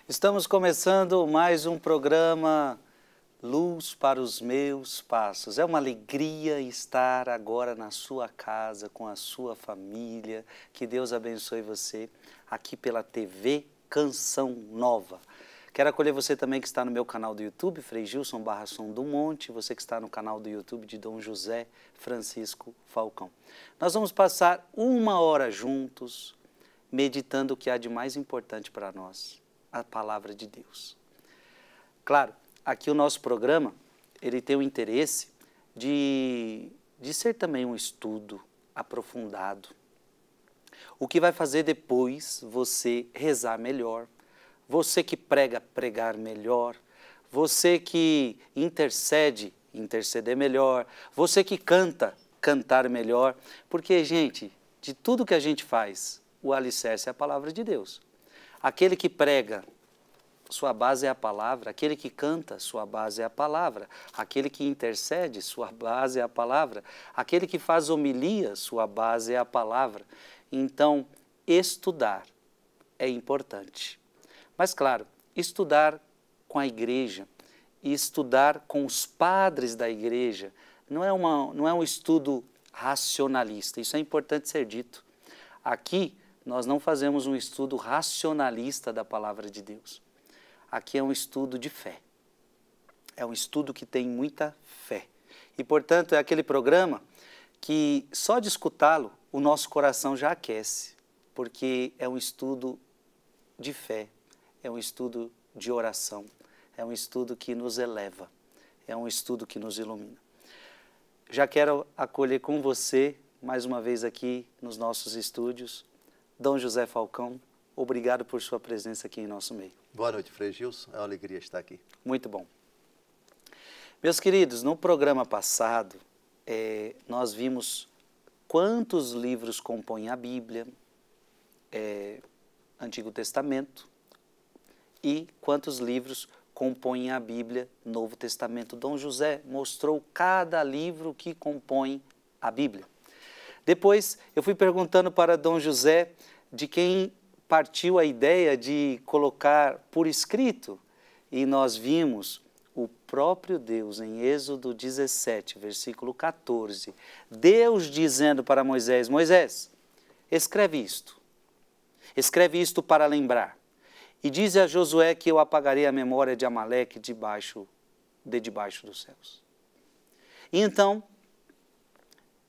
Estamos começando mais um programa Luz para os Meus Passos. É uma alegria estar agora na sua casa, com a sua família. Que Deus abençoe você aqui pela TV Canção Nova. Quero acolher você também que está no meu canal do YouTube, Frei Gilson / Som do Monte, você que está no canal do YouTube de Dom José Francisco Falcão. Nós vamos passar 1 hora juntos, meditando o que há de mais importante para nós. A palavra de Deus. Claro, aqui o nosso programa, ele tem o interesse de ser também um estudo aprofundado. O que vai fazer depois você rezar melhor, você que prega, pregar melhor, você que intercede, interceder melhor, você que canta, cantar melhor, porque, gente, de tudo que a gente faz, o alicerce é a palavra de Deus. Aquele que prega, sua base é a palavra. Aquele que canta, sua base é a palavra. Aquele que intercede, sua base é a palavra. Aquele que faz homilia, sua base é a palavra. Então, estudar é importante. Mas, claro, estudar com a igreja e estudar com os padres da igreja não é um estudo racionalista. Isso é importante ser dito. Aqui, nós não fazemos um estudo racionalista da palavra de Deus. Aqui é um estudo de fé. É um estudo que tem muita fé. E, portanto, é aquele programa que só de escutá-lo, o nosso coração já aquece, porque é um estudo de fé, é um estudo de oração, é um estudo que nos eleva, é um estudo que nos ilumina. Já quero acolher com você, mais uma vez aqui nos nossos estúdios, Dom José Falcão, obrigado por sua presença aqui em nosso meio. Boa noite, Frei Gilson. É uma alegria estar aqui. Muito bom. Meus queridos, no programa passado, nós vimos quantos livros compõem a Bíblia, Antigo Testamento, e quantos livros compõem a Bíblia, Novo Testamento. Dom José mostrou cada livro que compõe a Bíblia. Depois, eu fui perguntando para Dom José de quem partiu a ideia de colocar por escrito, e nós vimos o próprio Deus em Êxodo 17, versículo 14. Deus dizendo para Moisés: Moisés, escreve isto para lembrar. E diz a Josué que eu apagarei a memória de Amaleque de debaixo dos céus. E então,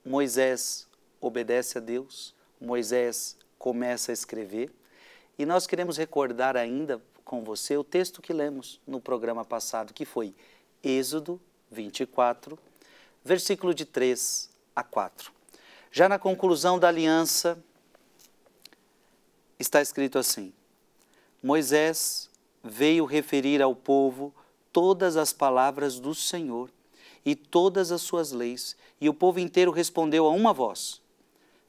Moisés obedece a Deus, Moisés começa a escrever, e nós queremos recordar ainda com você o texto que lemos no programa passado, que foi Êxodo 24, versículo de 3 a 4. Já na conclusão da aliança, está escrito assim: Moisés veio referir ao povo todas as palavras do Senhor e todas as suas leis, e o povo inteiro respondeu a uma voz: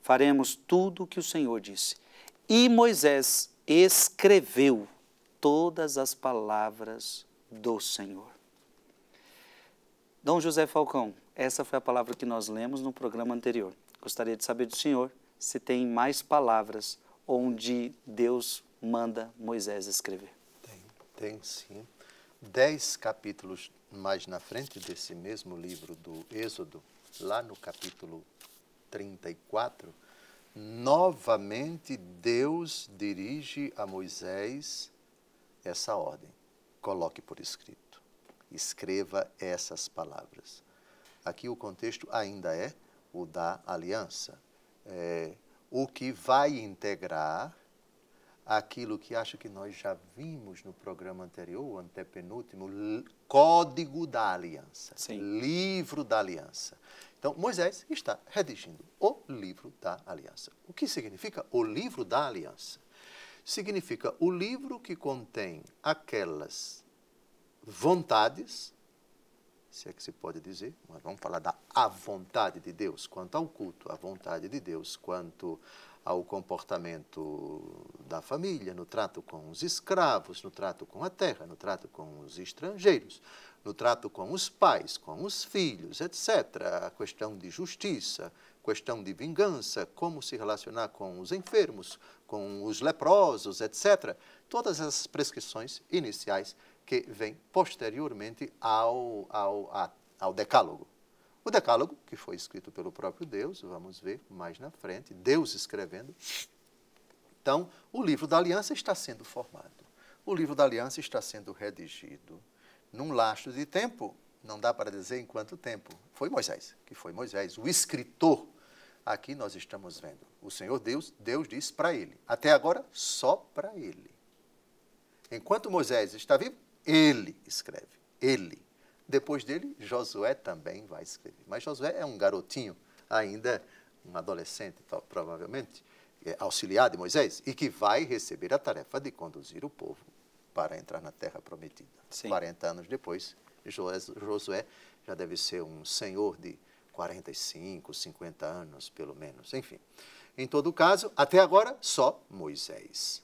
faremos tudo o que o Senhor disse. E Moisés escreveu todas as palavras do Senhor. Dom José Falcão, essa foi a palavra que nós lemos no programa anterior. Gostaria de saber do senhor se tem mais palavras onde Deus manda Moisés escrever. Tem sim. 10 capítulos mais na frente desse mesmo livro do Êxodo, lá no capítulo 34, novamente Deus dirige a Moisés essa ordem: coloque por escrito, escreva essas palavras. Aqui o contexto ainda é o da aliança, o que vai integrar aquilo que acho que nós já vimos no programa anterior, o antepenúltimo, Código da Aliança, Sim. Livro da Aliança. Então, Moisés está redigindo o Livro da Aliança. O que significa o Livro da Aliança? Significa o livro que contém aquelas vontades se é que se pode dizer, mas vamos falar da vontade de Deus, quanto ao culto, a vontade de Deus, quanto ao comportamento da família, no trato com os escravos, no trato com a terra, no trato com os estrangeiros, no trato com os pais, com os filhos, etc. A questão de justiça, questão de vingança, como se relacionar com os enfermos, com os leprosos, etc. Todas essas prescrições iniciais que vêm posteriormente ao Decálogo. O Decálogo, que foi escrito pelo próprio Deus, vamos ver mais na frente, Deus escrevendo. Então, o livro da aliança está sendo formado. O livro da aliança está sendo redigido. Num lastro de tempo, não dá para dizer em quanto tempo. Foi Moisés, o escritor. Aqui nós estamos vendo. O Senhor Deus diz para ele. Até agora, só para ele. Enquanto Moisés está vivo, ele escreve. Ele. Depois dele, Josué também vai escrever. Mas Josué é um garotinho, ainda um adolescente, provavelmente, auxiliar de Moisés, e que vai receber a tarefa de conduzir o povo para entrar na terra prometida. Sim. 40 anos depois, Josué já deve ser um senhor de 45, 50 anos, pelo menos. Enfim, em todo caso, até agora, só Moisés.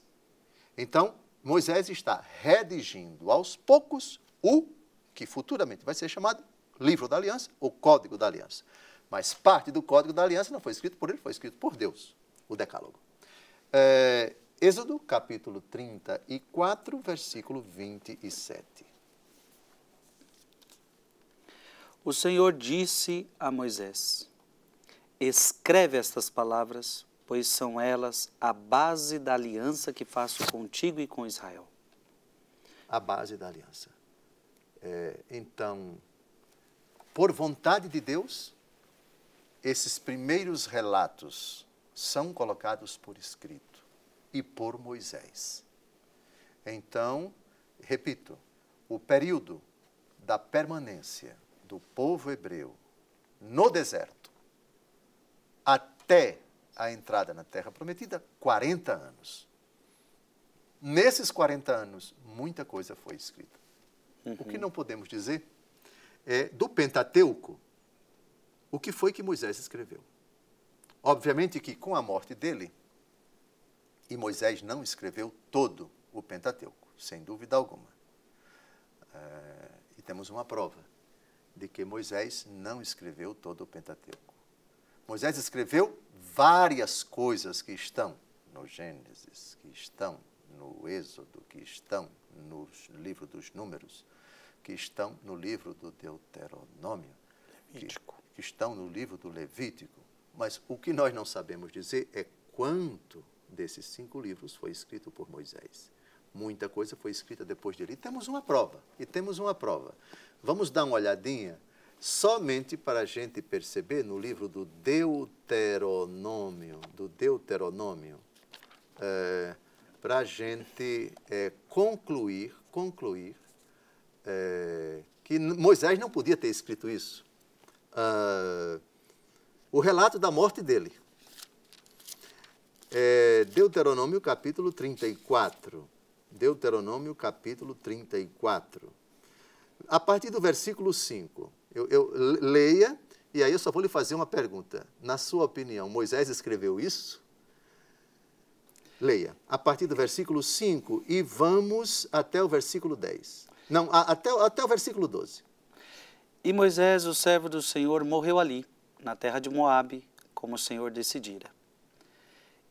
Então, Moisés está redigindo aos poucos o que futuramente vai ser chamado Livro da Aliança, ou Código da Aliança. Mas parte do Código da Aliança não foi escrito por ele, foi escrito por Deus, o Decálogo. Êxodo, capítulo 34, versículo 27. O Senhor disse a Moisés: escreve estas palavras, pois são elas a base da aliança que faço contigo e com Israel. A base da aliança. Então, por vontade de Deus, esses primeiros relatos são colocados por escrito e por Moisés. Então, repito, o período da permanência do povo hebreu no deserto até a entrada na Terra Prometida, 40 anos. Nesses 40 anos, muita coisa foi escrita. O que não podemos dizer é do Pentateuco, o que foi que Moisés escreveu. Obviamente que com a morte dele, e Moisés não escreveu todo o Pentateuco, sem dúvida alguma. E temos uma prova de que Moisés não escreveu todo o Pentateuco. Moisés escreveu várias coisas que estão no Gênesis, que estão no Êxodo, que estão no livro dos Números, que estão no livro do Deuteronômio, que estão no livro do Levítico. Mas o que nós não sabemos dizer é quanto desses 5 livros foi escrito por Moisés. Muita coisa foi escrita depois dele. E temos uma prova. Vamos dar uma olhadinha somente para a gente perceber no livro do Deuteronômio, para a gente concluir que Moisés não podia ter escrito isso. O relato da morte dele. Deuteronômio capítulo 34. Deuteronômio capítulo 34. A partir do versículo 5. Eu leia, e aí eu só vou lhe fazer uma pergunta. Na sua opinião, Moisés escreveu isso? Leia. A partir do versículo 5 e vamos até o versículo 10. Não, até o versículo 12. E Moisés, o servo do Senhor, morreu ali, na terra de Moabe, como o Senhor decidira.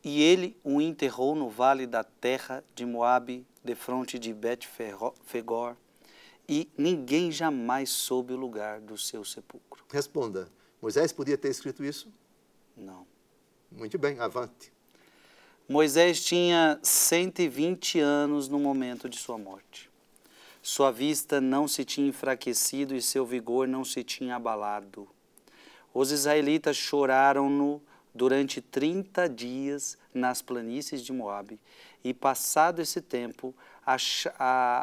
E ele o enterrou no vale da terra de Moabe, defronte de Bet-Fegor, e ninguém jamais soube o lugar do seu sepulcro. Responda. Moisés podia ter escrito isso? Não. Muito bem, avante. Moisés tinha 120 anos no momento de sua morte. Sua vista não se tinha enfraquecido e seu vigor não se tinha abalado. Os israelitas choraram-no durante 30 dias nas planícies de Moabe, e passado esse tempo,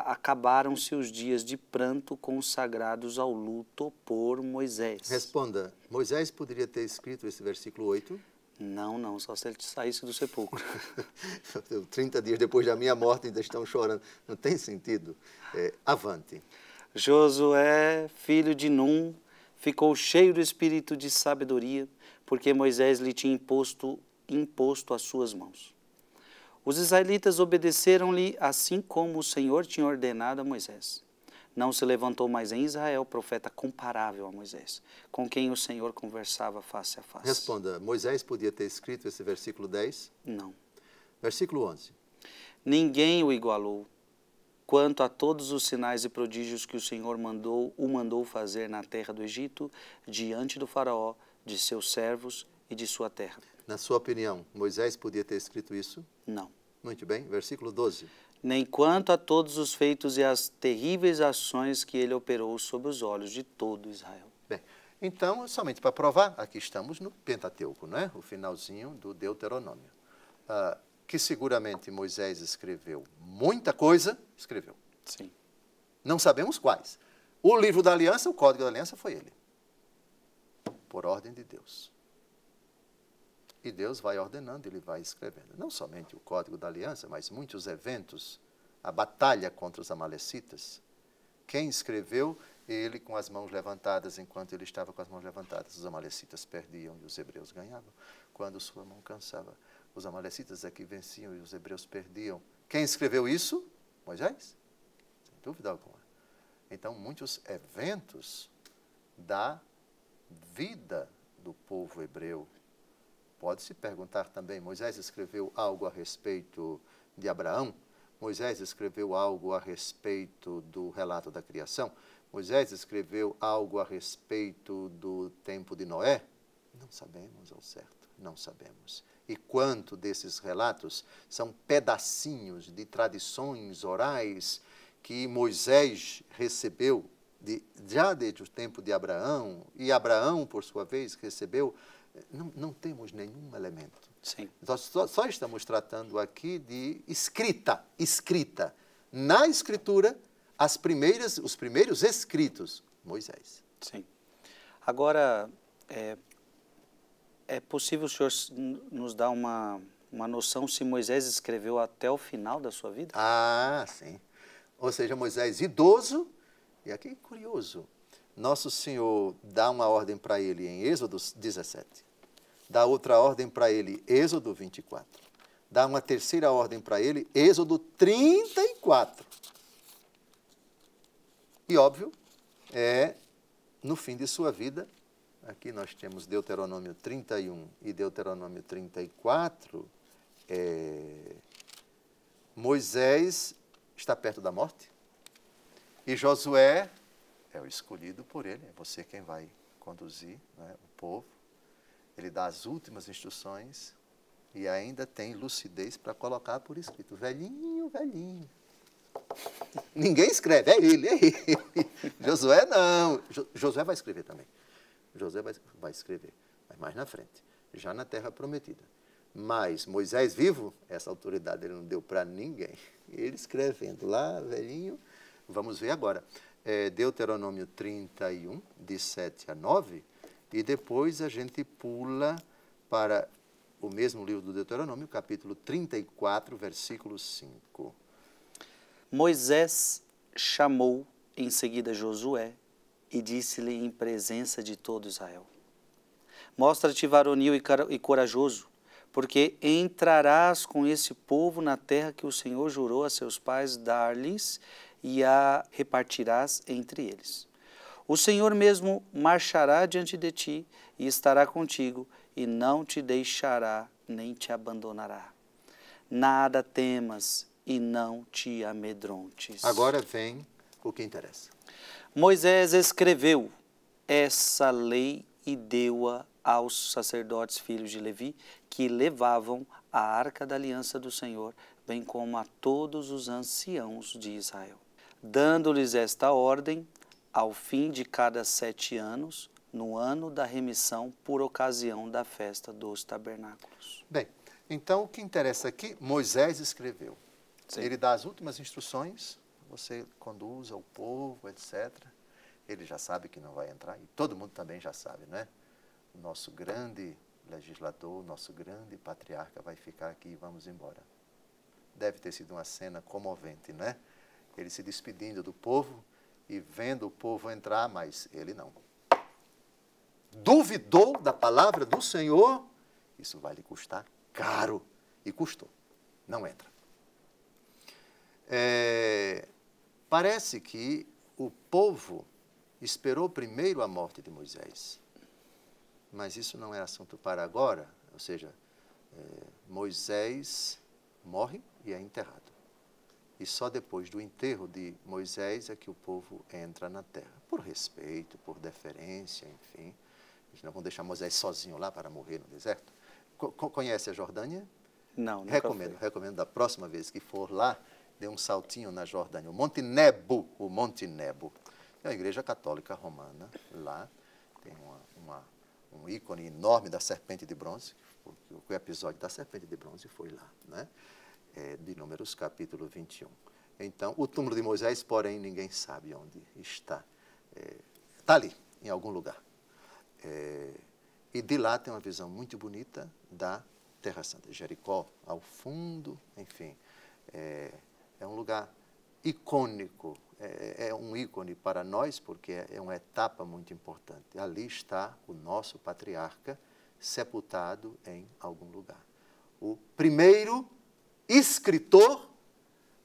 acabaram-se os dias de pranto consagrados ao luto por Moisés. Responda, Moisés poderia ter escrito esse versículo 8? Não, só se ele saísse do sepulcro. 30 dias depois da minha morte ainda estão chorando. Não tem sentido. Avante. Josué, filho de Num, ficou cheio do espírito de sabedoria, porque Moisés lhe tinha imposto as suas mãos. Os israelitas obedeceram-lhe assim como o Senhor tinha ordenado a Moisés. Não se levantou mais em Israel profeta comparável a Moisés, com quem o Senhor conversava face a face. Responda, Moisés podia ter escrito esse versículo 10? Não. Versículo 11. Ninguém o igualou, quanto a todos os sinais e prodígios que o Senhor o mandou fazer na terra do Egito, diante do faraó, de seus servos e de sua terra. Na sua opinião, Moisés podia ter escrito isso? Não. Muito bem, versículo 12. Nem quanto a todos os feitos e as terríveis ações que ele operou sob os olhos de todo Israel. Bem, então, somente para provar, aqui estamos no Pentateuco, não é? O finalzinho do Deuteronômio. Que seguramente Moisés escreveu muita coisa, escreveu. Sim. Não sabemos quais. O livro da aliança, o código da aliança foi ele. Por ordem de Deus. E Deus vai ordenando, ele vai escrevendo. Não somente o código da aliança, mas muitos eventos, a batalha contra os amalecitas. Quem escreveu? Ele com as mãos levantadas, enquanto ele estava com as mãos levantadas, os amalecitas perdiam e os hebreus ganhavam. Quando sua mão cansava, os amalecitas é que venciam e os hebreus perdiam. Quem escreveu isso? Moisés, sem dúvida alguma. Então, muitos eventos da vida do povo hebreu. Pode-se perguntar também, Moisés escreveu algo a respeito de Abraão? Moisés escreveu algo a respeito do relato da criação? Moisés escreveu algo a respeito do tempo de Noé? Não sabemos ao certo, não sabemos. E quanto desses relatos são pedacinhos de tradições orais que Moisés recebeu já desde o tempo de Abraão, e Abraão, por sua vez, recebeu. Não temos nenhum elemento. Sim. Nós só estamos tratando aqui de escrita. Na escritura, os primeiros escritos, Moisés. Sim. Agora, é possível o senhor nos dar uma noção se Moisés escreveu até o final da sua vida? Ah, sim. Ou seja, Moisés idoso, e aqui é curioso, Nosso Senhor dá uma ordem para ele em Êxodo 17, dá outra ordem para ele, Êxodo 24, dá uma terceira ordem para ele, Êxodo 34. E óbvio, no fim de sua vida, aqui nós temos Deuteronômio 31 e Deuteronômio 34, Moisés está perto da morte e Josué é o escolhido por ele, é você quem vai conduzir, né, o povo. Ele dá as últimas instruções e ainda tem lucidez para colocar por escrito. Velhinho. Ninguém escreve, é ele. Josué não. Josué vai escrever também. Josué vai escrever, mas mais na frente, já na terra prometida. Mas Moisés vivo, essa autoridade ele não deu para ninguém. Ele escrevendo lá, velhinho. Vamos ver agora. Deuteronômio 31, de 7 a 9, e depois a gente pula para o mesmo livro do Deuteronômio, capítulo 34, versículo 5. Moisés chamou em seguida Josué e disse-lhe em presença de todo Israel: Mostra-te varonil e corajoso, porque entrarás com esse povo na terra que o Senhor jurou a seus pais dar-lhes e a repartirás entre eles. O Senhor mesmo marchará diante de ti e estará contigo e não te deixará nem te abandonará. Nada temas e não te amedrontes. Agora vem o que interessa. Moisés escreveu essa lei e deu-a aos sacerdotes filhos de Levi, que levavam a arca da aliança do Senhor, bem como a todos os anciãos de Israel, dando-lhes esta ordem ao fim de cada 7 anos, no ano da remissão, por ocasião da festa dos tabernáculos. Bem, então o que interessa aqui, Moisés escreveu. Sim. Ele dá as últimas instruções, você conduza o povo, etc. Ele já sabe que não vai entrar, e todo mundo também já sabe, não é? O nosso grande legislador, nosso grande patriarca vai ficar aqui e vamos embora. Deve ter sido uma cena comovente, não é? Ele se despedindo do povo, e vendo o povo entrar, mas ele não. Duvidou da palavra do Senhor, isso vai lhe custar caro. E custou. Não entra. Parece que o povo esperou primeiro a morte de Moisés. Mas isso não é assunto para agora. Ou seja, Moisés morre e é enterrado. E só depois do enterro de Moisés é que o povo entra na terra. Por respeito, por deferência, enfim. Eles não vão deixar Moisés sozinho lá para morrer no deserto. Conhece a Jordânia? Não, Recomendo da próxima vez que for lá, dê um saltinho na Jordânia. O Monte Nebo. É uma igreja católica romana lá. Tem um ícone enorme da serpente de bronze. O episódio da serpente de bronze foi lá, né? De Números, capítulo 21. Então, o túmulo de Moisés, porém, ninguém sabe onde está. Está ali, em algum lugar. E de lá tem uma visão muito bonita da Terra Santa. Jericó, ao fundo, enfim. É um lugar icônico, é um ícone para nós, porque é uma etapa muito importante. Ali está o nosso patriarca sepultado em algum lugar. O primeiro escritor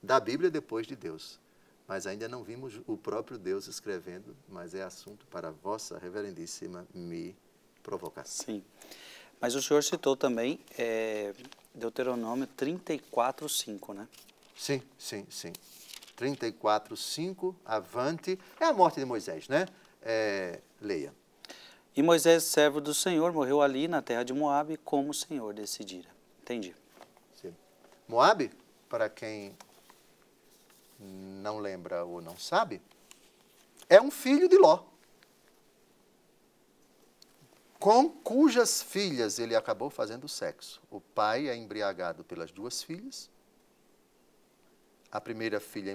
da Bíblia depois de Deus. Mas ainda não vimos o próprio Deus escrevendo, mas é assunto para a vossa reverendíssima provocação. Sim. Mas o senhor citou também Deuteronômio 34:5, né? Sim. 34:5, avante. É a morte de Moisés, né? Leia. E Moisés, servo do Senhor, morreu ali na terra de Moabe, como o Senhor decidira. Entendi. Sim. Moabe, para quem não lembra ou não sabe, é um filho de Ló, com cujas filhas ele acabou fazendo sexo. O pai é embriagado pelas duas filhas. A primeira filha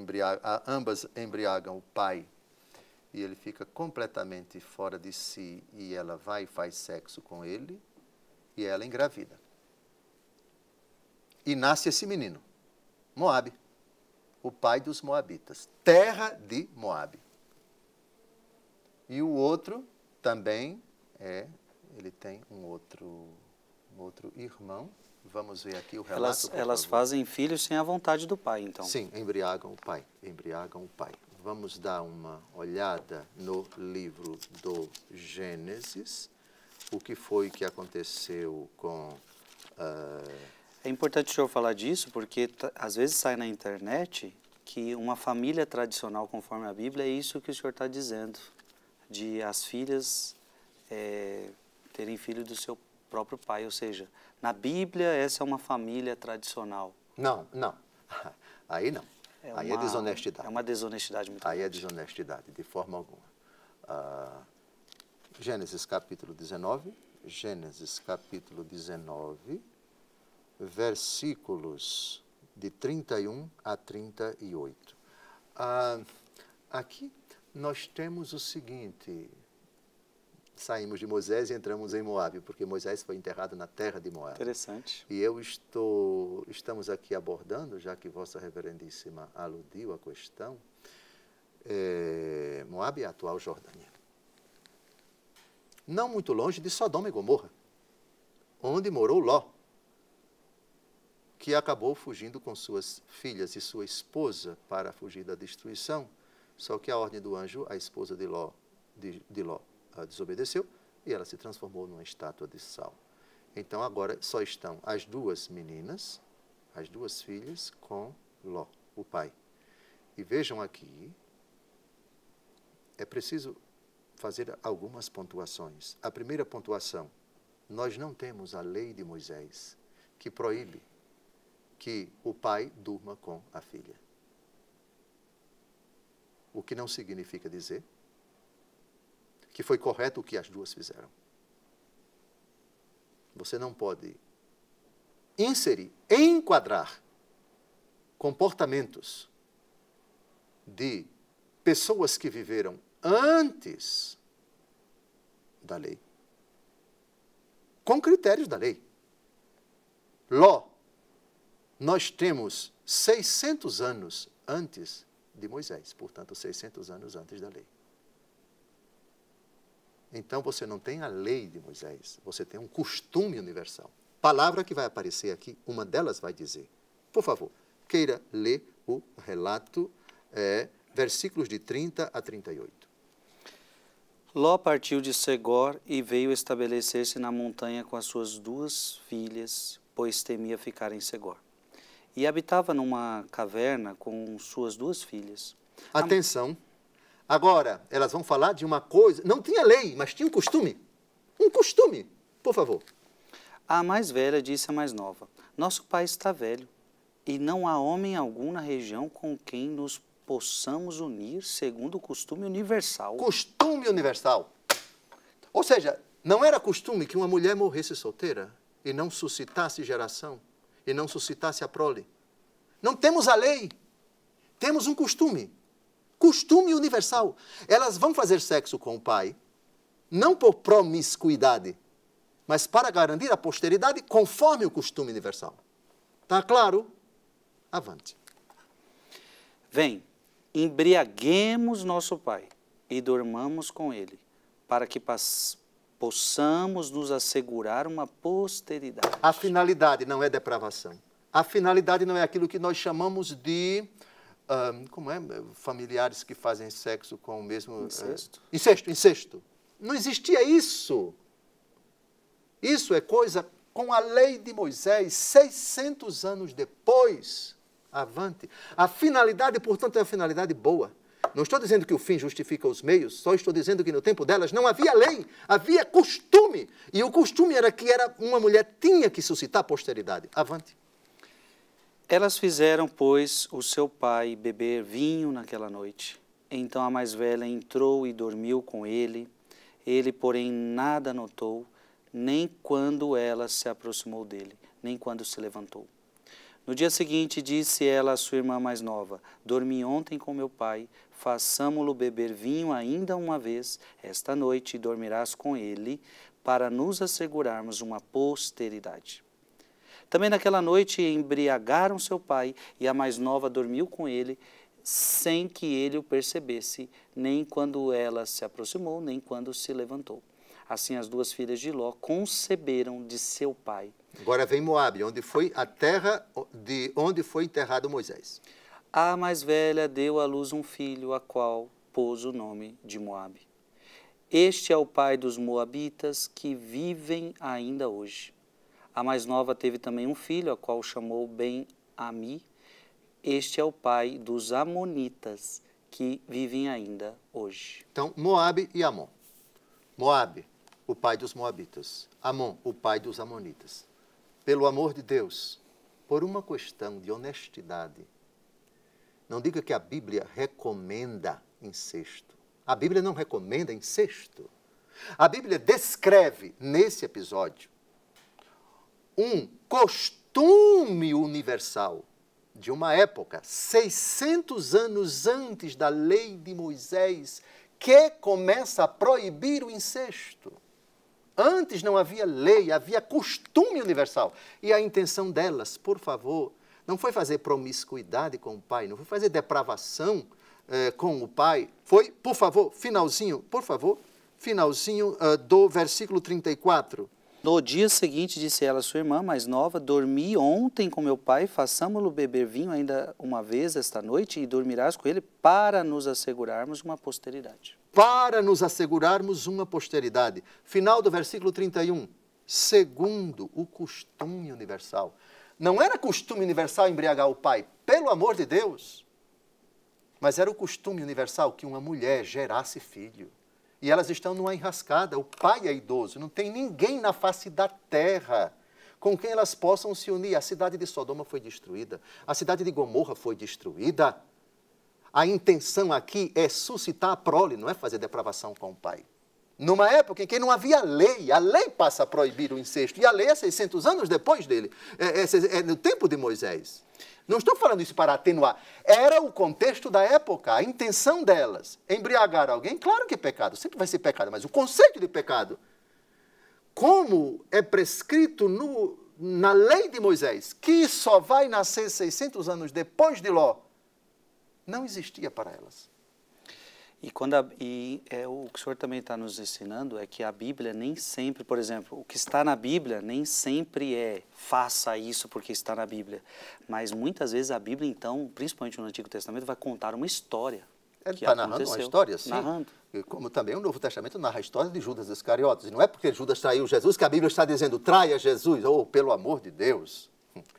ambas embriagam o pai e ele fica completamente fora de si e ela vai e faz sexo com ele e ela engravida. E nasce esse menino, Moabe, o pai dos moabitas, terra de Moabe. E o outro também ele tem um outro irmão. Vamos ver aqui o relato. Elas fazem filhos sem a vontade do pai, então. Sim, embriagam o pai. Vamos dar uma olhada no livro do Gênesis. O que foi que aconteceu com... É importante o senhor falar disso, porque às vezes sai na internet que uma família tradicional, conforme a Bíblia, é isso que o senhor está dizendo, de as filhas terem filho do seu próprio pai, ou seja, na Bíblia essa é uma família tradicional. Não. Aí não. Aí é desonestidade. É uma desonestidade muito grande. Aí é desonestidade, de forma alguma. Gênesis capítulo 19, versículos de 31 a 38. Aqui nós temos o seguinte: saímos de Moisés e entramos em Moabe, porque Moisés foi enterrado na terra de Moabe. Interessante. E estamos aqui abordando, já que Vossa Reverendíssima aludiu à questão, Moabe é a atual Jordânia. Não muito longe de Sodoma e Gomorra, onde morou Ló, que acabou fugindo com suas filhas e sua esposa para fugir da destruição, só que a ordem do anjo, a esposa de Ló desobedeceu e ela se transformou numa estátua de sal. Então agora só estão as duas meninas, as duas filhas, com Ló, o pai. E vejam aqui, é preciso fazer algumas pontuações. A primeira pontuação: nós não temos a lei de Moisés que proíbe que o pai durma com a filha. O que não significa dizer que foi correto o que as duas fizeram. Você não pode enquadrar comportamentos de pessoas que viveram antes da lei com critérios da lei. Ló, nós temos 600 anos antes de Moisés, portanto, 600 anos antes da lei. Então, você não tem a lei de Moisés, você tem um costume universal. Palavra que vai aparecer aqui, uma delas vai dizer. Por favor, queira ler o relato, versículos de 30 a 38. Ló partiu de Segor e veio estabelecer-se na montanha com as suas 2 filhas, pois temia ficar em Segor. E habitava numa caverna com suas 2 filhas. Atenção, agora elas vão falar de uma coisa, não tinha lei, mas tinha um costume. Um costume, por favor. A mais velha disse à mais nova: nosso pai está velho, e não há homem algum na região com quem nos possamos unir segundo o costume universal. Costume universal. Ou seja, não era costume que uma mulher morresse solteira e não suscitasse geração, e não suscitasse a prole. Não temos a lei, temos um costume. Costume universal. Elas vão fazer sexo com o pai, não por promiscuidade, mas para garantir a posteridade conforme o costume universal. Está claro? Avante. Vem, embriaguemos nosso pai e dormamos com ele, para que possamos nos assegurar uma posteridade. A finalidade não é depravação. A finalidade não é aquilo que nós chamamos de... familiares que fazem sexo com o mesmo... Incesto. Incesto. Não existia isso. Isso é coisa com a lei de Moisés, 600 anos depois. Avante. A finalidade, portanto, é a finalidade boa. Não estou dizendo que o fim justifica os meios, só estou dizendo que no tempo delas não havia lei, havia costume. E o costume era que uma mulher tinha que suscitar posteridade. Avante. Elas fizeram, pois, o seu pai beber vinho naquela noite. Então a mais velha entrou e dormiu com ele. Ele, porém, nada notou, nem quando ela se aproximou dele, nem quando se levantou. No dia seguinte, disse ela à sua irmã mais nova: dormi ontem com meu pai, façamo-lo beber vinho ainda uma vez esta noite e dormirás com ele, para nos assegurarmos uma posteridade. Também naquela noite embriagaram seu pai, e a mais nova dormiu com ele, sem que ele o percebesse, nem quando ela se aproximou, nem quando se levantou. Assim as 2 filhas de Ló conceberam de seu pai. Agora vem Moabe, onde foi a terra de onde foi enterrado Moisés. A mais velha deu à luz um filho, a qual pôs o nome de Moabe. Este é o pai dos moabitas que vivem ainda hoje. A mais nova teve também um filho, a qual chamou Ben-Ami. Este é o pai dos amonitas que vivem ainda hoje. Então, Moabe e Amon. Moabe, o pai dos moabitas. Amon, o pai dos amonitas. Pelo amor de Deus, por uma questão de honestidade, não diga que a Bíblia recomenda incesto. A Bíblia não recomenda incesto. A Bíblia descreve, nesse episódio, um costume universal de uma época, 600 anos antes da lei de Moisés, que começa a proibir o incesto. Antes não havia lei, havia costume universal. E a intenção delas, por favor, não foi fazer promiscuidade com o pai, não foi fazer depravação com o pai. Foi, por favor, finalzinho do versículo 34. No dia seguinte, disse ela à sua irmã mais nova: dormi ontem com meu pai, façamo-lo beber vinho ainda uma vez esta noite e dormirás com ele, para nos assegurarmos uma posteridade. Para nos assegurarmos uma posteridade. Final do versículo 31. Segundo o costume universal. Não era costume universal embriagar o pai, pelo amor de Deus. Mas era o costume universal que uma mulher gerasse filho. E elas estão numa enrascada, o pai é idoso, não tem ninguém na face da terra com quem elas possam se unir. A cidade de Sodoma foi destruída, a cidade de Gomorra foi destruída. A intenção aqui é suscitar a prole, não é fazer depravação com o pai. Numa época em que não havia lei, a lei passa a proibir o incesto, e a lei é 600 anos depois dele, é no tempo de Moisés. Não estou falando isso para atenuar, era o contexto da época, a intenção delas. Embriagar alguém, claro que é pecado, sempre vai ser pecado, mas o conceito de pecado, como é prescrito na lei de Moisés, que só vai nascer 600 anos depois de Ló, Não existia para elas. E, o que o senhor também está nos ensinando é que a Bíblia nem sempre, por exemplo, o que está na Bíblia nem sempre é faça isso porque está na Bíblia. Mas muitas vezes a Bíblia, então, principalmente no Antigo Testamento, vai contar uma história. Ele está narrando uma história, sim. Narrando. Como também o Novo Testamento narra a história de Judas Iscariotes. E não é porque Judas traiu Jesus que a Bíblia está dizendo traia Jesus, ou pelo amor de Deus.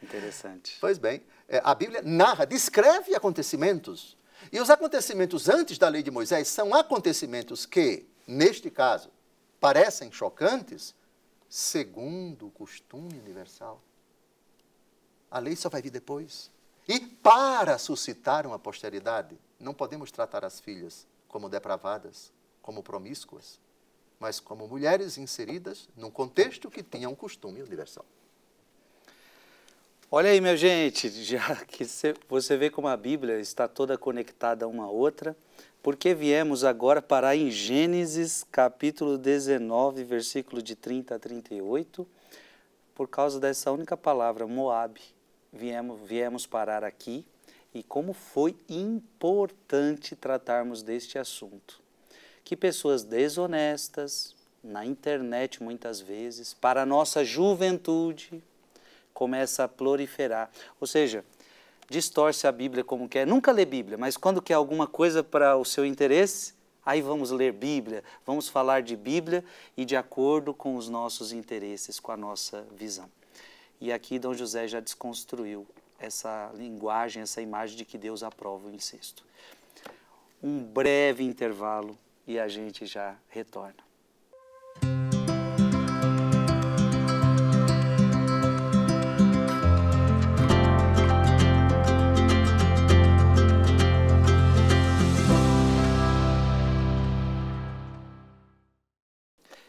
Interessante. Pois bem, a Bíblia narra, descreve acontecimentos. E os acontecimentos antes da lei de Moisés são acontecimentos que, neste caso, parecem chocantes, segundo o costume universal. A lei só vai vir depois. E para suscitar uma posteridade, não podemos tratar as filhas como depravadas, como promíscuas, mas como mulheres inseridas num contexto que tinha um costume universal. Olha aí, minha gente, já que você vê como a Bíblia está toda conectada uma à outra, porque viemos agora parar em Gênesis, capítulo 19, versículo de 30 a 38, por causa dessa única palavra, Moabe. Viemos parar aqui, e como foi importante tratarmos deste assunto. Que pessoas desonestas, na internet muitas vezes, para a nossa juventude, começa a proliferar, ou seja, distorce a Bíblia como quer, nunca lê Bíblia, mas quando quer alguma coisa para o seu interesse, aí vamos ler Bíblia, vamos falar de Bíblia e de acordo com os nossos interesses, com a nossa visão. E aqui Dom José já desconstruiu essa linguagem, essa imagem de que Deus aprova o incesto. Um breve intervalo e a gente já retorna.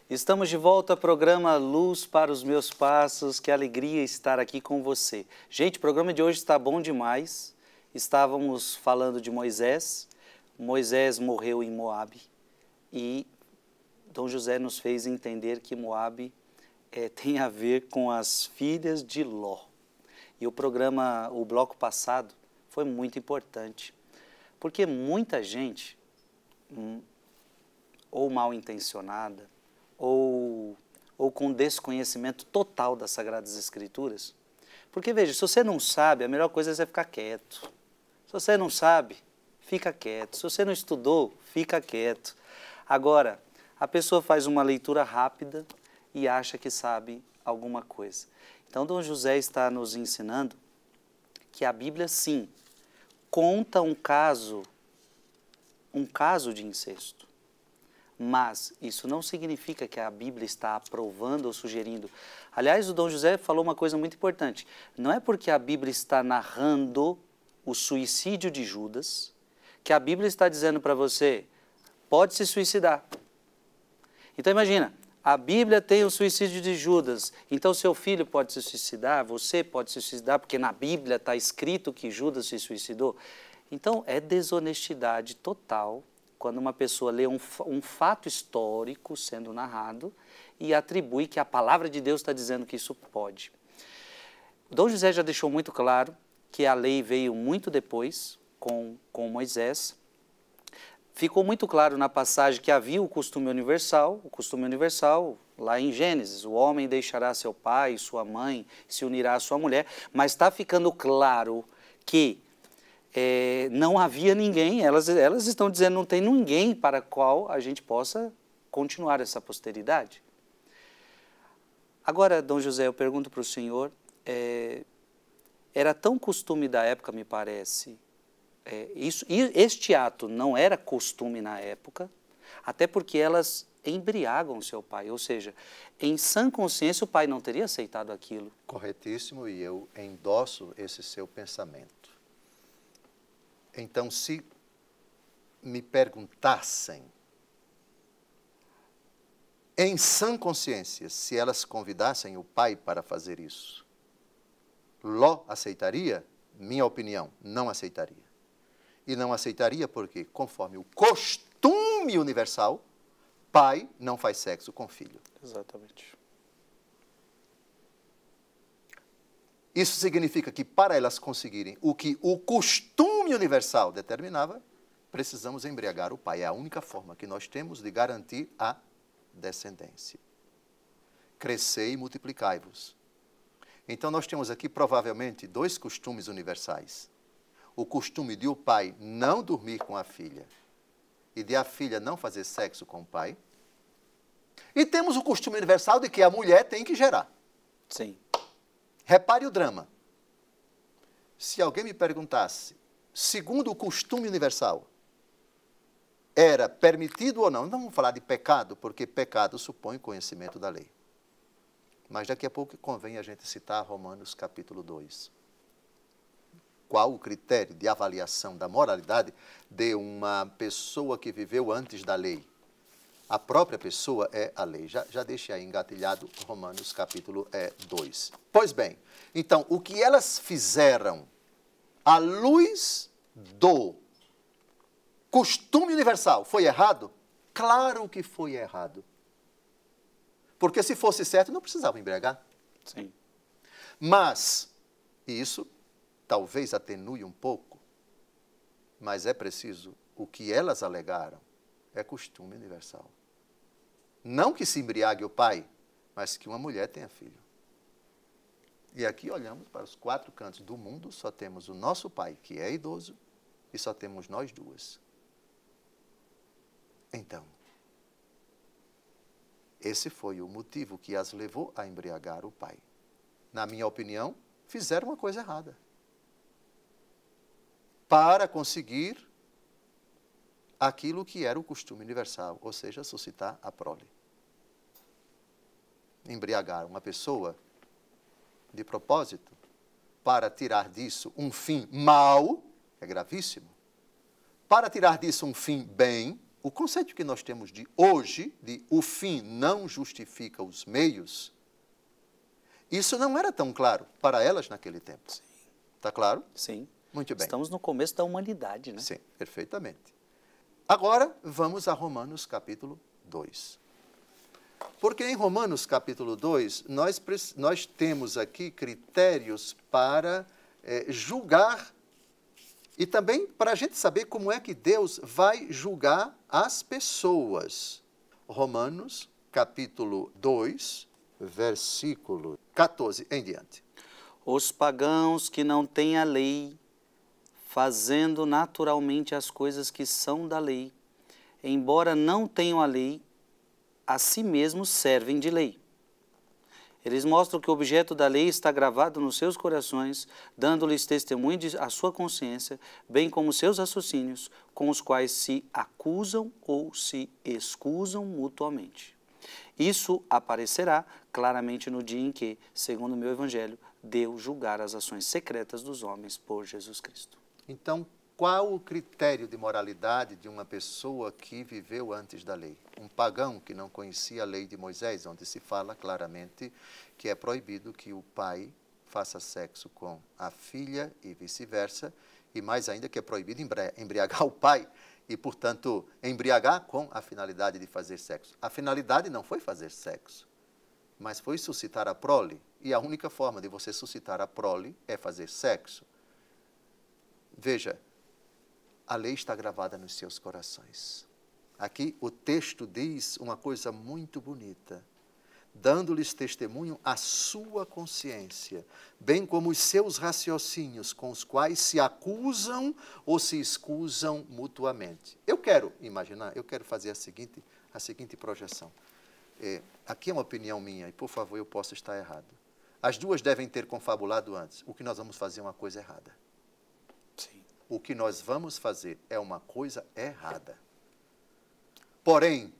Estamos de volta ao programa Luz para os Meus Passos. Que alegria estar aqui com você. Gente, o programa de hoje está bom demais. Estávamos falando de Moisés. Moisés morreu em Moabe e Dom José nos fez entender que Moabe tem a ver com as filhas de Ló. E o bloco passado, foi muito importante, porque muita gente, ou mal intencionada, ou com desconhecimento total das Sagradas Escrituras. Porque, veja, se você não sabe, a melhor coisa é você ficar quieto. Se você não sabe, fica quieto. Se você não estudou, fica quieto. Agora, a pessoa faz uma leitura rápida e acha que sabe alguma coisa. Então, Dom José está nos ensinando que a Bíblia, sim, conta um caso de incesto. Mas isso não significa que a Bíblia está aprovando ou sugerindo. Aliás, o Dom José falou uma coisa muito importante. Não é porque a Bíblia está narrando o suicídio de Judas que a Bíblia está dizendo para você, pode se suicidar. Então imagina, a Bíblia tem o suicídio de Judas, então seu filho pode se suicidar, você pode se suicidar, porque na Bíblia está escrito que Judas se suicidou. Então é desonestidade total quando uma pessoa lê um fato histórico sendo narrado e atribui que a palavra de Deus está dizendo que isso pode. Dom José já deixou muito claro que a lei veio muito depois, com Moisés. Ficou muito claro na passagem que havia o costume universal lá em Gênesis, o homem deixará seu pai e sua mãe, se unirá à sua mulher, mas está ficando claro que não havia ninguém, elas estão dizendo não tem ninguém para qual a gente possa continuar essa posteridade. Agora, Dom José, eu pergunto para o senhor, era tão costume da época, me parece, este ato não era costume na época, até porque elas embriagam seu pai, ou seja, em sã consciência o pai não teria aceitado aquilo. Corretíssimo, e eu endosso esse seu pensamento. Então, se me perguntassem, em sã consciência, se elas convidassem o pai para fazer isso, Ló aceitaria? Minha opinião, não aceitaria. E não aceitaria porque, conforme o costume universal, pai não faz sexo com filho. Exatamente. Isso significa que para elas conseguirem o que o costume universal determinava, precisamos embriagar o pai. É a única forma que nós temos de garantir a descendência. Crescei e multiplicai-vos. Então nós temos aqui provavelmente dois costumes universais. O costume de o pai não dormir com a filha e de a filha não fazer sexo com o pai. E temos o costume universal de que a mulher tem que gerar. Sim. Repare o drama. Se alguém me perguntasse, segundo o costume universal, era permitido ou não? Não vamos falar de pecado, porque pecado supõe conhecimento da lei. Mas daqui a pouco convém a gente citar Romanos capítulo 2. Qual o critério de avaliação da moralidade de uma pessoa que viveu antes da lei? A própria pessoa é a lei. Já deixei aí engatilhado Romanos capítulo 2. Pois bem, então, o que elas fizeram à luz do costume universal foi errado? Claro que foi errado. Porque se fosse certo, não precisava embriagar. Sim. Mas, isso talvez atenue um pouco, mas é preciso, o que elas alegaram é costume universal. Não que se embriague o pai, mas que uma mulher tenha filho. E aqui olhamos para os quatro cantos do mundo, só temos o nosso pai, que é idoso, e só temos nós duas. Então, esse foi o motivo que as levou a embriagar o pai. Na minha opinião, fizeram uma coisa errada. Para conseguir aquilo que era o costume universal, ou seja, suscitar a prole. Embriagar uma pessoa de propósito para tirar disso um fim mau, é gravíssimo. Para tirar disso um fim bem, o conceito que nós temos de hoje, de o fim não justifica os meios, isso não era tão claro para elas naquele tempo. Está claro? Sim. Muito bem. Estamos no começo da humanidade, né? Sim, perfeitamente. Agora, vamos a Romanos capítulo 2. Porque em Romanos capítulo 2, nós temos aqui critérios para julgar e também para a gente saber como é que Deus vai julgar as pessoas. Romanos capítulo 2, versículo 14 em diante. Os pagãos que não têm a lei, fazendo naturalmente as coisas que são da lei, embora não tenham a lei, a si mesmos servem de lei. Eles mostram que o objeto da lei está gravado nos seus corações, dando-lhes testemunho à sua consciência, bem como seus raciocínios, com os quais se acusam ou se excusam mutuamente. Isso aparecerá claramente no dia em que, segundo o meu evangelho, Deus julgar as ações secretas dos homens por Jesus Cristo. Então, qual o critério de moralidade de uma pessoa que viveu antes da lei? Um pagão que não conhecia a lei de Moisés, onde se fala claramente que é proibido que o pai faça sexo com a filha e vice-versa, e mais ainda que é proibido embriagar o pai e, portanto, embriagar com a finalidade de fazer sexo. A finalidade não foi fazer sexo, mas foi suscitar a prole, e a única forma de você suscitar a prole é fazer sexo. Veja, a lei está gravada nos seus corações. Aqui o texto diz uma coisa muito bonita, dando-lhes testemunho a sua consciência, bem como os seus raciocínios, com os quais se acusam ou se excusam mutuamente. Eu quero imaginar, eu quero fazer a seguinte projeção. Aqui é uma opinião minha, e por favor eu posso estar errado. As duas devem ter confabulado antes. O que nós vamos fazer é uma coisa errada. Sim. O que nós vamos fazer é uma coisa errada. Porém,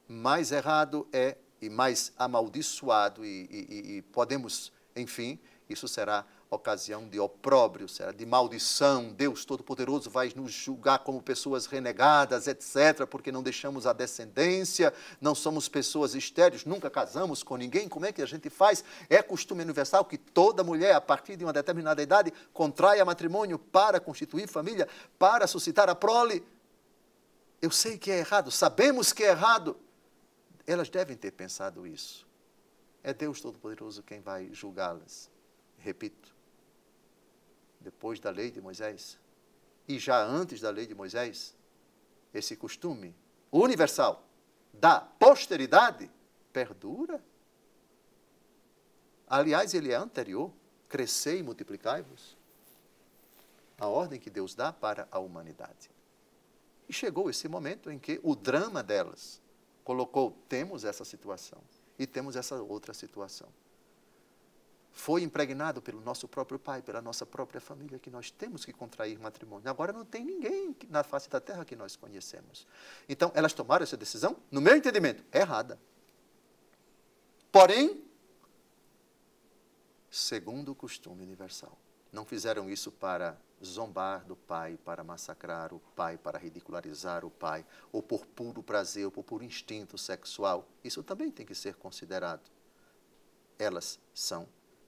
mais errado é, e mais amaldiçoado, e podemos, enfim, isso será ocasião de opróbrio, será de maldição. Deus Todo-Poderoso vai nos julgar como pessoas renegadas, etc., porque não deixamos a descendência, não somos pessoas estéreis, nunca casamos com ninguém. Como é que a gente faz? É costume universal que toda mulher, a partir de uma determinada idade, contraia matrimônio para constituir família, para suscitar a prole. Eu sei que é errado, sabemos que é errado. Elas devem ter pensado isso. É Deus Todo-Poderoso quem vai julgá-las. repito, depois da lei de Moisés, e já antes da lei de Moisés, esse costume universal da posteridade perdura. Aliás, ele é anterior, crescei e multiplicai-vos. A ordem que Deus dá para a humanidade. E chegou esse momento em que o drama delas colocou, temos essa situação e temos essa outra situação. Foi impregnado pelo nosso próprio pai, pela nossa própria família, que nós temos que contrair matrimônio. Agora não tem ninguém na face da terra que nós conhecemos. Então, elas tomaram essa decisão, no meu entendimento, errada. Porém, segundo o costume universal. Não fizeram isso para zombar do pai, para massacrar o pai, para ridicularizar o pai, ou por puro prazer, ou por puro instinto sexual. Isso também tem que ser considerado.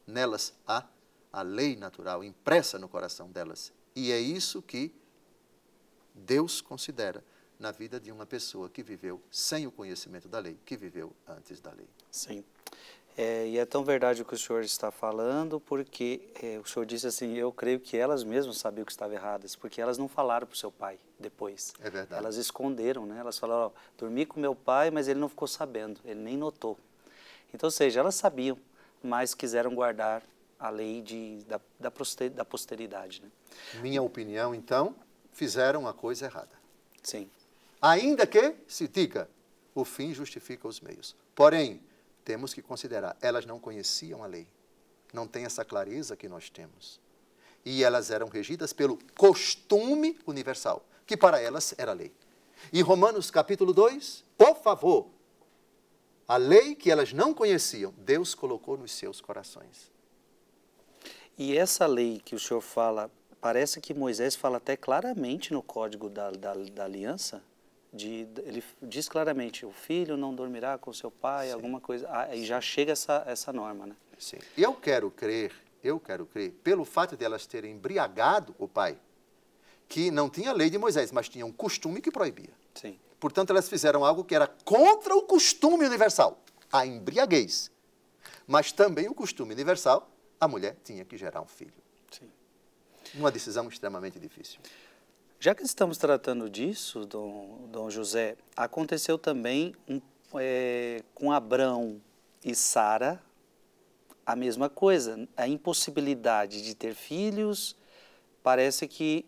Nelas há a lei natural impressa no coração delas. E é isso que Deus considera na vida de uma pessoa que viveu sem o conhecimento da lei, que viveu antes da lei. Sim. E é tão verdade o que o senhor está falando, porque o senhor disse assim, eu creio que elas mesmas sabiam que estavam erradas, porque elas não falaram para o seu pai depois. É verdade. Elas esconderam, né? Elas falaram, ó, dormi com meu pai, mas ele não ficou sabendo, ele nem notou. Então, ou seja, elas sabiam, mas quiseram guardar a lei da posteridade, né? Minha opinião, então, fizeram a coisa errada. Sim. Ainda que se diga, o fim justifica os meios. Porém, temos que considerar, elas não conheciam a lei, não têm essa clareza que nós temos. E elas eram regidas pelo costume universal, que para elas era lei. E Romanos capítulo 2, por favor, a lei que elas não conheciam, Deus colocou nos seus corações. E essa lei que o senhor fala, parece que Moisés fala até claramente no Código da Aliança, ele diz claramente, o filho não dormirá com seu pai, sim, alguma coisa, e já chega essa norma, né? Sim. Eu quero crer, pelo fato de elas terem embriagado o pai, que não tinha lei de Moisés, mas tinha um costume que proibia. Sim. Portanto, elas fizeram algo que era contra o costume universal, a embriaguez. Mas também o costume universal, a mulher tinha que gerar um filho. Sim. Uma decisão extremamente difícil. Já que estamos tratando disso, Dom José, aconteceu também com Abrão e Sara a mesma coisa. A impossibilidade de ter filhos, parece que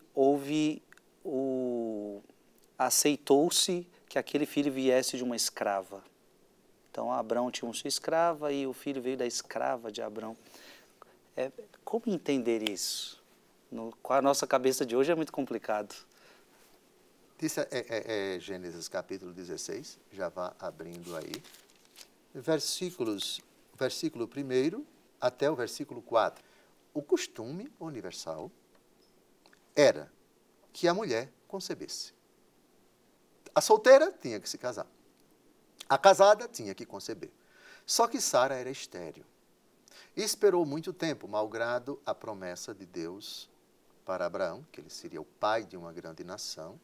aceitou-se que aquele filho viesse de uma escrava. Então, Abrão tinha uma sua escrava e o filho veio da escrava de Abrão. Como entender isso? Com a nossa cabeça de hoje é muito complicado. Isso é Gênesis capítulo 16, já vá abrindo aí. Versículo 1 até o versículo 4. O costume universal era que a mulher concebesse. A solteira tinha que se casar. A casada tinha que conceber. Só que Sara era estéril. E esperou muito tempo, malgrado a promessa de Deus para Abraão, que ele seria o pai de uma grande nação,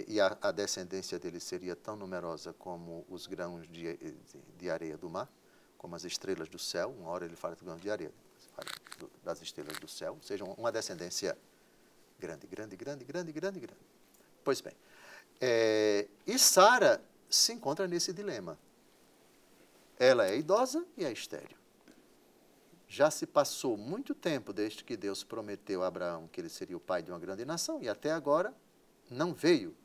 e a descendência dele seria tão numerosa como os grãos de areia do mar, como as estrelas do céu. Uma hora ele fala de grãos de areia, das estrelas do céu, ou seja, uma descendência grande. Pois bem, e Sara se encontra nesse dilema. Ela é idosa e é estéril. Já se passou muito tempo desde que Deus prometeu a Abraão que ele seria o pai de uma grande nação, e até agora não veio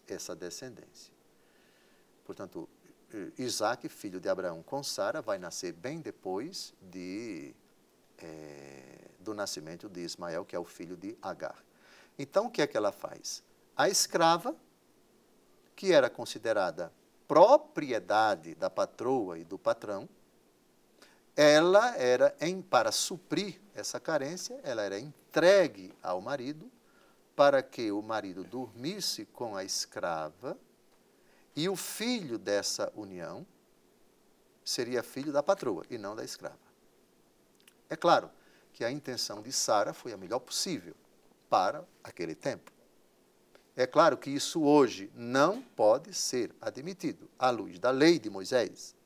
essa descendência. Portanto, Isaac, filho de Abraão com Sara, vai nascer bem depois do nascimento de Ismael, que é o filho de Agar. Então, o que é que ela faz? A escrava, que era considerada propriedade da patroa e do patrão, ela era, para suprir essa carência, ela era entregue ao marido, para que o marido dormisse com a escrava, e o filho dessa união seria filho da patroa e não da escrava. É claro que a intenção de Sara foi a melhor possível para aquele tempo. É claro que isso hoje não pode ser admitido à luz da lei de Moisés.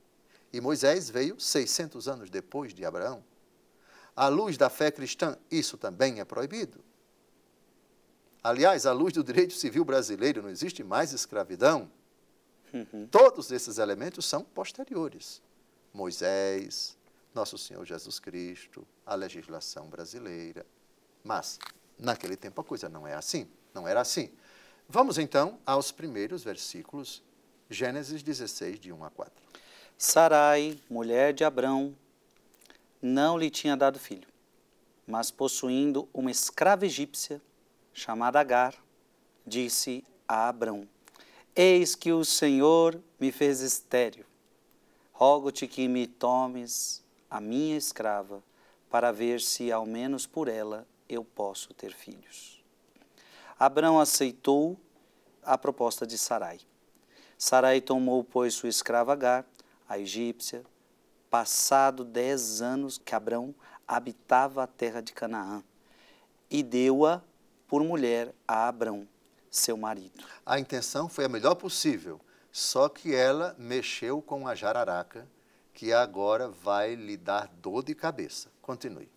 E Moisés veio 600 anos depois de Abraão. À luz da fé cristã, isso também é proibido. Aliás, à luz do direito civil brasileiro, não existe mais escravidão. Todos esses elementos são posteriores. Moisés, Nosso Senhor Jesus Cristo, a legislação brasileira. Mas, naquele tempo, a coisa não é assim, não era assim. Vamos, então, aos primeiros versículos, Gênesis 16, de 1 a 4. Sarai, mulher de Abrão, não lhe tinha dado filho, mas possuindo uma escrava egípcia, chamada Agar, disse a Abrão: Eis que o Senhor me fez estéril. Rogo-te que me tomes a minha escrava, para ver se ao menos por ela eu posso ter filhos. Abrão aceitou a proposta de Sarai. Sarai tomou, pois, sua escrava Agar, a egípcia, passado 10 anos que Abrão habitava a terra de Canaã, e deu-a por mulher a Abrão, seu marido. A intenção foi a melhor possível, só que ela mexeu com a jararaca, que agora vai lhe dar dor de cabeça. Continue.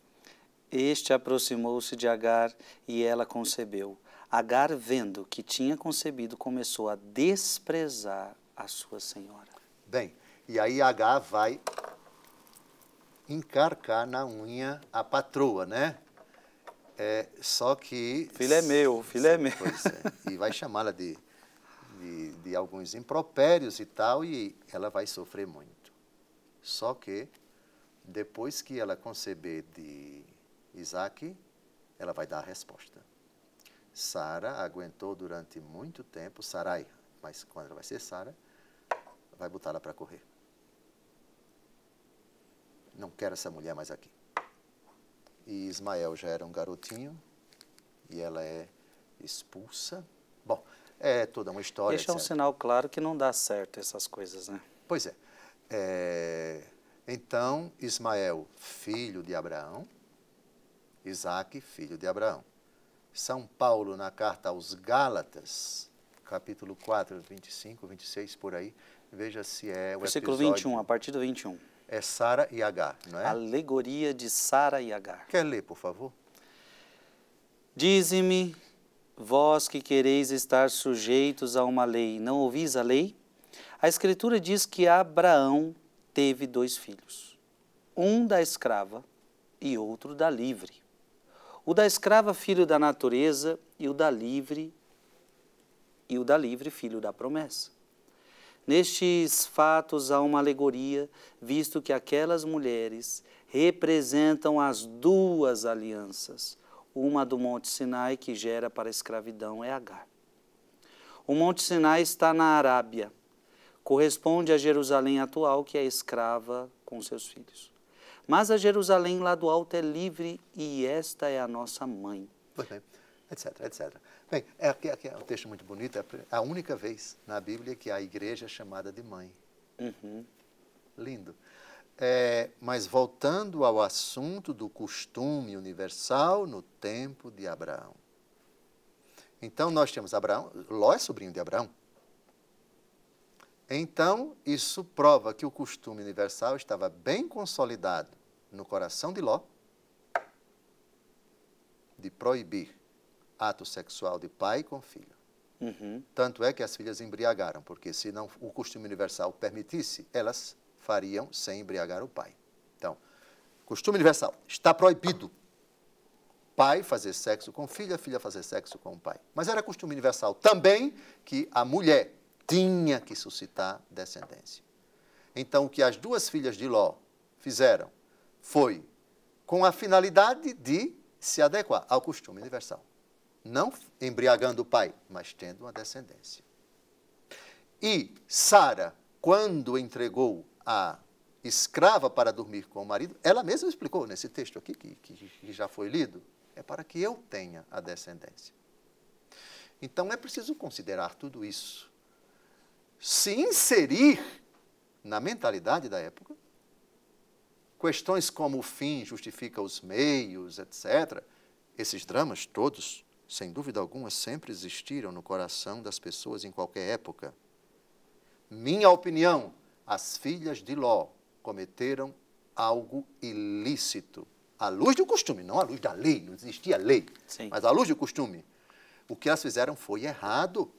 Este aproximou-se de Agar e ela concebeu. Agar, vendo que tinha concebido, começou a desprezar a sua senhora. Bem, e aí Agar vai encarcar na unha a patroa, né? Só que... Filho é meu, filho é meu. Pois é, e vai chamá-la de alguns impropérios e tal, e ela vai sofrer muito. Só que, depois que ela conceber de Isaac, ela vai dar a resposta. Sara aguentou durante muito tempo, Sarai, mas quando ela vai ser Sara, vai botá-la para correr. Não quero essa mulher mais aqui. E Ismael já era um garotinho, e ela é expulsa. Bom, é toda uma história, Este é um sinal claro que não dá certo essas coisas, né? Pois é. Então, Ismael, filho de Abraão, Isaque, filho de Abraão. São Paulo, na carta aos Gálatas, capítulo 4, 25, 26, por aí, veja se é o Versículo episódio... 21, a partir do 21. É Sara e Agar, não é? Alegoria de Sara e Agar. Quer ler, por favor? Dize-me, vós que quereis estar sujeitos a uma lei, não ouvis a lei? A Escritura diz que Abraão teve 2 filhos, um da escrava e outro da livre. O da escrava, filho da natureza, e o da livre, filho da promessa. Nestes fatos há uma alegoria, visto que aquelas mulheres representam as 2 alianças. Uma do Monte Sinai, que gera para a escravidão, é Agar. O Monte Sinai está na Arábia. Corresponde a Jerusalém atual, que é escrava com seus filhos. Mas a Jerusalém lá do alto é livre e esta é a nossa mãe. Pois bem, etc, etc. Bem, aqui é um texto muito bonito, é a única vez na Bíblia que a igreja é chamada de mãe. Lindo. Mas voltando ao assunto do costume universal no tempo de Abraão. Então, nós temos Abraão, Ló é sobrinho de Abraão. Então, isso prova que o costume universal estava bem consolidado no coração de Ló, de proibir ato sexual de pai com filho. Tanto é que as filhas embriagaram, porque se não o costume universal permitisse, elas fariam sem embriagar o pai. Então, costume universal, está proibido pai fazer sexo com filha, filha fazer sexo com o pai. Mas era costume universal também que a mulher tinha que suscitar descendência. Então, o que as 2 filhas de Ló fizeram foi com a finalidade de se adequar ao costume universal. Não embriagando o pai, mas tendo uma descendência. E Sara, quando entregou a escrava para dormir com o marido, ela mesma explicou nesse texto aqui, que já foi lido, é para que eu tenha a descendência. Então, é preciso considerar tudo isso. Se inserir na mentalidade da época, questões como o fim justifica os meios, etc., esses dramas todos, sem dúvida alguma, sempre existiram no coração das pessoas em qualquer época. Minha opinião, as filhas de Ló cometeram algo ilícito, à luz do costume, não à luz da lei, não existia lei, Sim. mas à luz do costume, o que elas fizeram foi errado.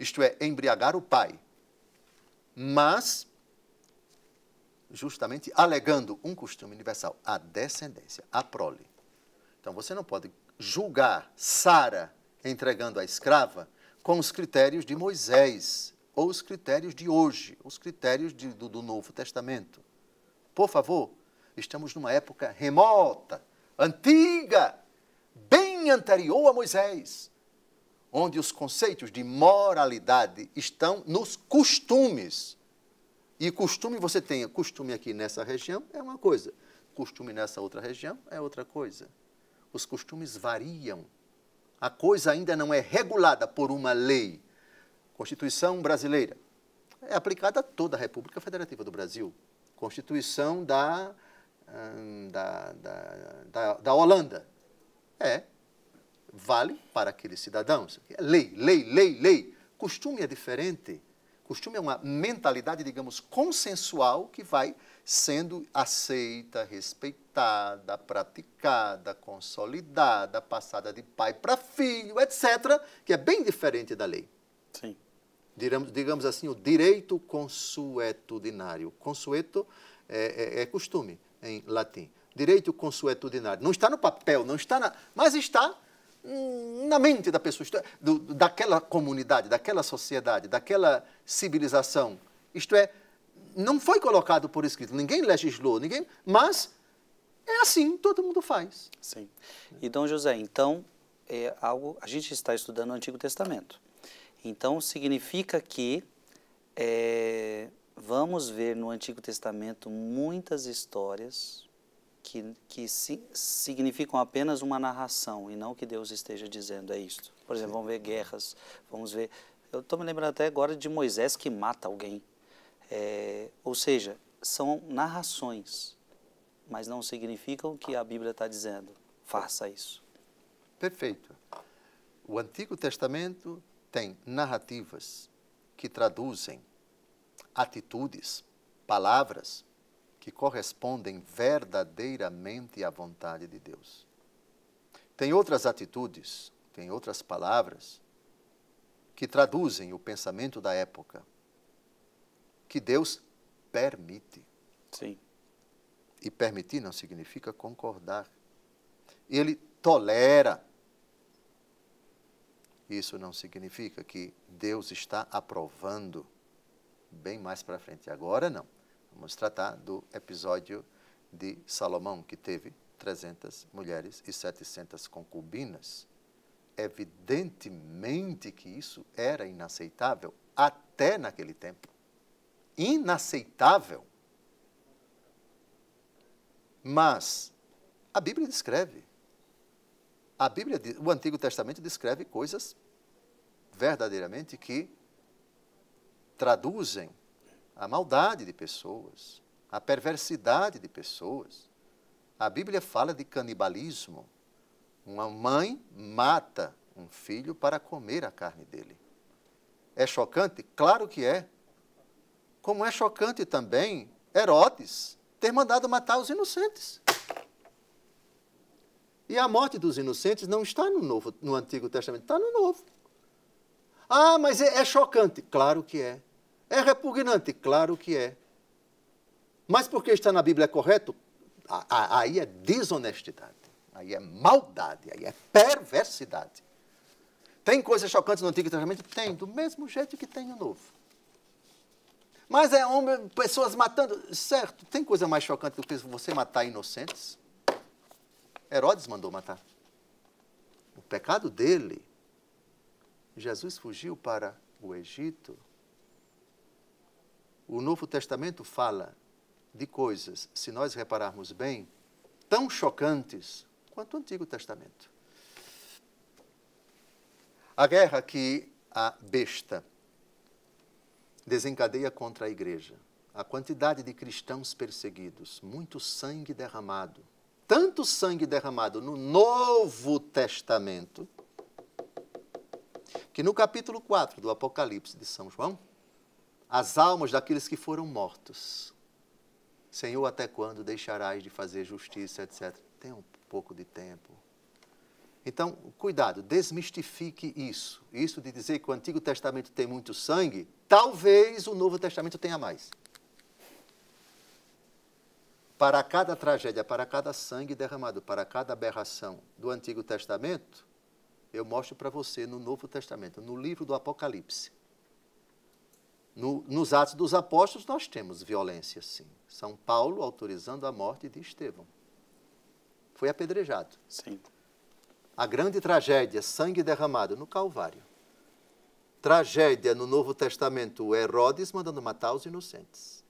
Isto é, embriagar o pai. Mas, justamente alegando um costume universal, a descendência, a prole. Então, você não pode julgar Sara entregando a escrava com os critérios de Moisés, ou os critérios de hoje, os critérios do Novo Testamento. Por favor, estamos numa época remota, antiga, bem anterior a Moisés, onde os conceitos de moralidade estão nos costumes. E costume, você tem costume aqui nessa região, é uma coisa. Costume nessa outra região é outra coisa. Os costumes variam. A coisa ainda não é regulada por uma lei. Constituição brasileira é aplicada a toda a República Federativa do Brasil. Constituição da Holanda vale para aqueles cidadãos. Lei, lei, lei, lei. Costume é diferente. Costume é uma mentalidade, digamos, consensual que vai sendo aceita, respeitada, praticada, consolidada, passada de pai para filho, etc., que é bem diferente da lei. Sim. Digamos assim, o direito consuetudinário. Consueto é costume em latim. Direito consuetudinário. Não está no papel, não está mas está na mente da pessoa, daquela comunidade, daquela sociedade, daquela civilização. Isto é, não foi colocado por escrito, ninguém legislou, mas é assim, todo mundo faz. Sim. E, Dom José, então, a gente está estudando o Antigo Testamento. Então, significa que vamos ver no Antigo Testamento muitas histórias que significam apenas uma narração e não que Deus esteja dizendo, é isto. Por exemplo, vamos ver guerras, vamos ver... Eu estou me lembrando até agora de Moisés que mata alguém. Ou seja, são narrações, mas não significam que a Bíblia está dizendo, faça isso. Perfeito. O Antigo Testamento tem narrativas que traduzem atitudes, palavras que correspondem verdadeiramente à vontade de Deus. Tem outras atitudes, tem outras palavras que traduzem o pensamento da época, que Deus permite. Sim. E permitir não significa concordar. Ele tolera. Isso não significa que Deus está aprovando. Bem mais para frente. Agora não. Vamos tratar do episódio de Salomão, que teve 300 mulheres e 700 concubinas. Evidentemente que isso era inaceitável até naquele tempo. Inaceitável. Mas a Bíblia descreve. O Antigo Testamento descreve coisas verdadeiramente que traduzem a maldade de pessoas, a perversidade de pessoas. A Bíblia fala de canibalismo. Uma mãe mata um filho para comer a carne dele. É chocante? Claro que é. Como é chocante também Herodes ter mandado matar os inocentes. E a morte dos inocentes não está no Antigo Testamento, está no Novo. Ah, mas é chocante. Claro que é. É repugnante? Claro que é. Mas porque está na Bíblia correto? Aí é desonestidade, aí é maldade, aí é perversidade. Tem coisas chocantes no Antigo Testamento? Tem, do mesmo jeito que tem no Novo. Mas pessoas matando, certo, tem coisa mais chocante do que você matar inocentes? Herodes mandou matar. O pecado dele, Jesus fugiu para o Egito. O Novo Testamento fala de coisas, se nós repararmos bem, tão chocantes quanto o Antigo Testamento. A guerra que a besta desencadeia contra a igreja, a quantidade de cristãos perseguidos, muito sangue derramado, tanto sangue derramado no Novo Testamento, que no capítulo 4 do Apocalipse de São João, as almas daqueles que foram mortos Senhor, até quando deixarás de fazer justiça, etc. Tenha um pouco de tempo. Então, cuidado, desmistifique isso. Isso de dizer que o Antigo Testamento tem muito sangue, talvez o Novo Testamento tenha mais. Para cada tragédia, para cada sangue derramado, para cada aberração do Antigo Testamento, eu mostro para você no Novo Testamento, no livro do Apocalipse. Nos Atos dos Apóstolos nós temos violência, sim. São Paulo autorizando a morte de Estevão. Foi apedrejado. Sim. A grande tragédia, sangue derramado no Calvário. Tragédia no Novo Testamento, Herodes mandando matar os inocentes.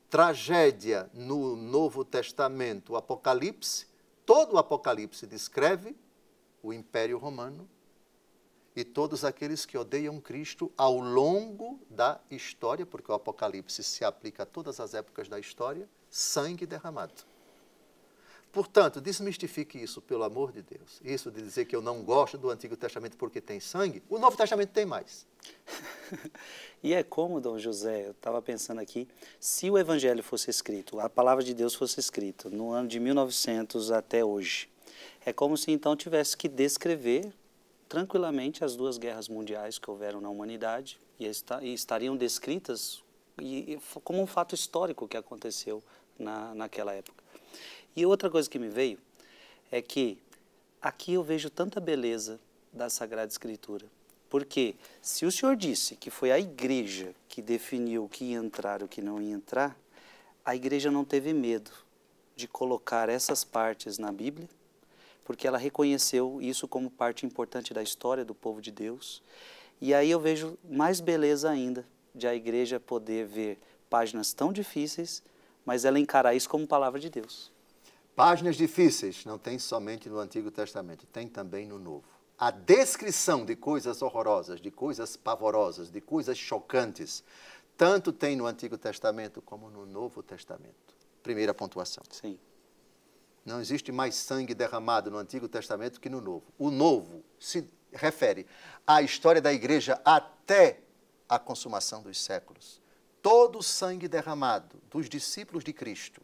Tragédia no Novo Testamento, o Apocalipse. Todo o Apocalipse descreve o Império Romano e todos aqueles que odeiam Cristo ao longo da história, porque o Apocalipse se aplica a todas as épocas da história, sangue derramado. Portanto, desmistifique isso, pelo amor de Deus. Isso de dizer que eu não gosto do Antigo Testamento porque tem sangue, o Novo Testamento tem mais. E é como, Dom José, eu estava pensando aqui, se o Evangelho fosse escrito, a palavra de Deus fosse escrita no ano de 1900 até hoje, é como se então tivesse que descrever tranquilamente as duas guerras mundiais que houveram na humanidade e estariam descritas como um fato histórico que aconteceu naquela época. E outra coisa que me veio é que aqui eu vejo tanta beleza da Sagrada Escritura. Porque se o senhor disse que foi a igreja que definiu o que ia entrar e o que não ia entrar, a igreja não teve medo de colocar essas partes na Bíblia, porque ela reconheceu isso como parte importante da história do povo de Deus. E aí eu vejo mais beleza ainda de a igreja poder ver páginas tão difíceis, mas ela encarar isso como palavra de Deus. Páginas difíceis não tem somente no Antigo Testamento, tem também no Novo. A descrição de coisas horrorosas, de coisas pavorosas, de coisas chocantes, tanto tem no Antigo Testamento como no Novo Testamento. Primeira pontuação. Sim. Não existe mais sangue derramado no Antigo Testamento que no Novo. O Novo se refere à história da igreja até a consumação dos séculos. Todo o sangue derramado dos discípulos de Cristo,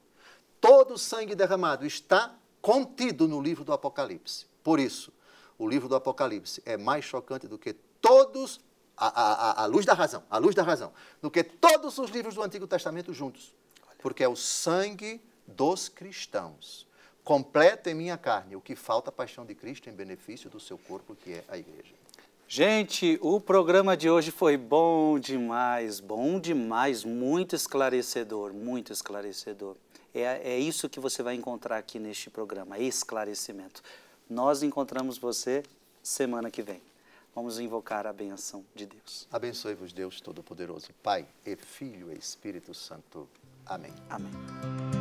todo o sangue derramado está contido no livro do Apocalipse. Por isso, o livro do Apocalipse é mais chocante do que todos, à luz da razão, do que todos os livros do Antigo Testamento juntos. Porque é o sangue dos cristãos. Completa em minha carne o que falta a paixão de Cristo em benefício do seu corpo, que é a igreja. Gente, o programa de hoje foi bom demais, muito esclarecedor, muito esclarecedor. É isso que você vai encontrar aqui neste programa, esclarecimento. Nós encontramos você semana que vem. Vamos invocar a benção de Deus. Abençoe-vos Deus Todo-Poderoso, Pai e Filho e Espírito Santo. Amém. Amém.